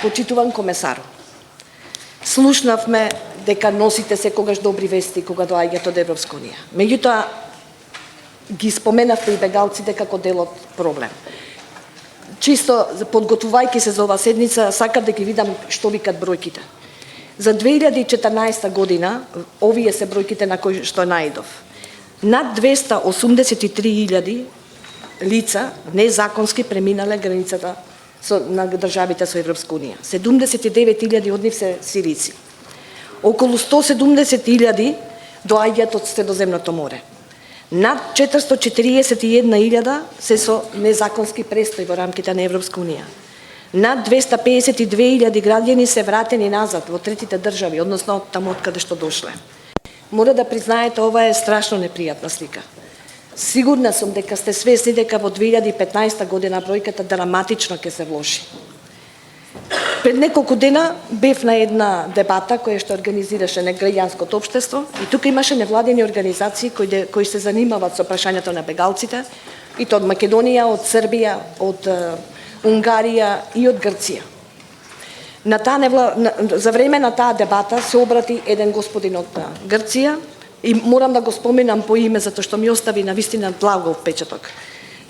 Почитуван комесар, слушнавме дека носите секогаш добри вести кога доаѓате од Европска унија. Меѓутоа, ги споменавте и бегалците како дел од проблем. Чисто подготвувајќи се за оваа седница, сакам да ги видам што викат бројките. За 2014 година, овие се бројките на кои што наидов. Над 283.000 лица незаконски преминале границата на државите со Европска унија. 79.000 од нив се сирици. Околу 170.000 доаѓаат од Средоземното море. Над 441.000 се со незаконски престој во рамките на Европска унија. Над 252.000 граѓани се вратени назад во третите држави, односно таму од каде што дошле. Мора да признаете, ова е страшно непријатна слика. Сигурна сум дека сте свесни дека во 2015 година бројката драматично ќе се влоши. Пред неколку дена бев на една дебата која што организираше граѓанското општество и тука имаше невладени организации кои се занимаваат со прашањето на бегалците, и тоа од Македонија, од Србија, од Унгарија и од Грција. За време на таа дебата се обрати еден господин од Грција и морам да го споменам по име затоа што ми остави навистина благо впечаток.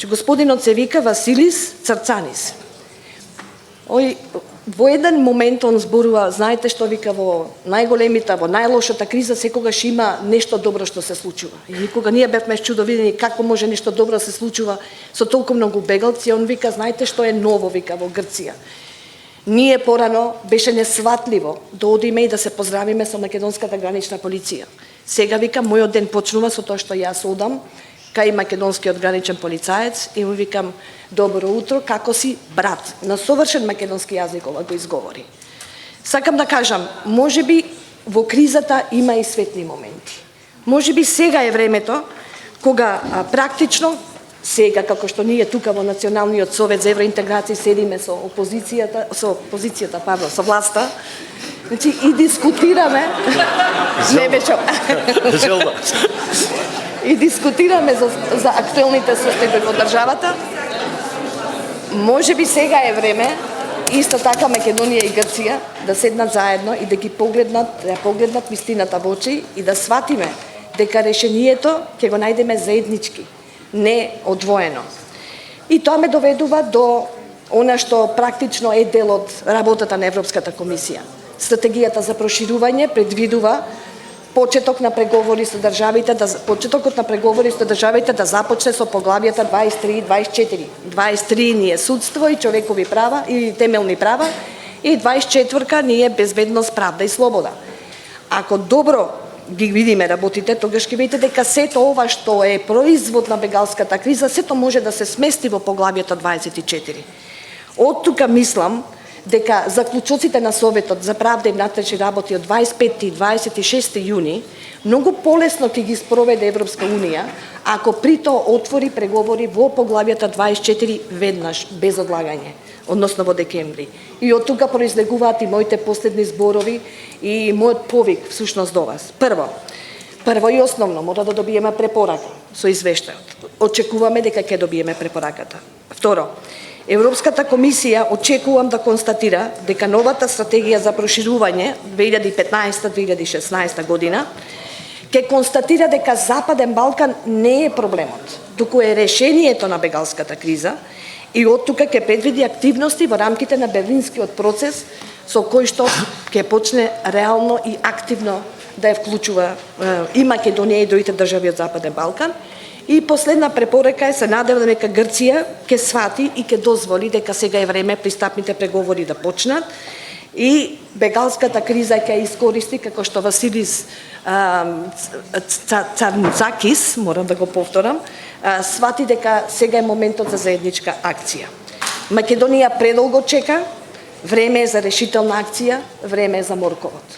Господинот се вика Василис Црцанис. Во еден момент он зборува, знаете што вика, во најголемите, во најлошата криза секогаш има нешто добро што се случува. И никога ние бевме чудовидени како може нешто добро се случува со толку многу бегалци. Он вика, знаете што е ново, вика, во Грција. Ние порано беше несватливо да одиме и да се поздравиме со македонската гранична полиција. Сега, вика, мојот ден почнува со тоа што јас одам кај македонскиот граничен полицаец и му викам добро утро, како си, брат? На совршен македонски јазик ова го изговори. Сакам да кажам, можеби во кризата има и светли моменти. Можеби сега е времето кога практично сега, како што ние тука во Националниот совет за евроинтеграција седиме со власта, значи и дискутираме, не беше и дискутираме за актуелните состојби во државата. Можеби сега е време исто така Македонија и Грција да седнат заедно и да ги погледнат вистината во очи и да сватиме дека решението ќе го најдеме заеднички, не одвоено. И тоа ме доведува до она што практично е дел од работата на Европската комисија. Стратегијата за проширување предвидува почетокот на преговори со државите да започне со поглавјата 23 и 24. 23 ни е судство и човекови права и темелни права и 24 ни е безбедност, правда и слобода. Ако добро ги видиме работите, тогаш ќе видите дека сето ова што е производ на бегалската криза, сето може да се смести во поглавјата 24. Од тука мислам дека заклучоците на Советот за правда и внатрешни работи од 25 и 26 јуни многу полесно ќе ги спроведе Европска унија ако при тоа отвори преговори во поглавјата 24 веднаш, без одлагање, односно во декември. И од тука произлегуваат и моите последни зборови и мојот повик всушност до вас. Прво и основно мора да добиеме препорака со извештајот. Очекуваме дека ќе добиеме препораката. Второ, Европската комисија очекувам да констатира дека новата стратегија за проширување 2015-2016 година ќе констатира дека Западен Балкан не е проблемот, туку е решението на бегалската криза и од тука ќе предвиди активности во рамките на Берлинскиот процес со кој што ќе почне реално и активно да ја вклучува и Македонија и другите држави од Западен Балкан. И последна препорака е, се надевам дека Грција ќе свати и ќе дозволи дека сега е време пристапните преговори да почнат и бегалската криза ќе искористи, како што Василис Црцанис, морам да го повторам, свати дека сега е моментот за заедничка акција. Македонија предолго чека, време е за решителна акција, време е за морковот.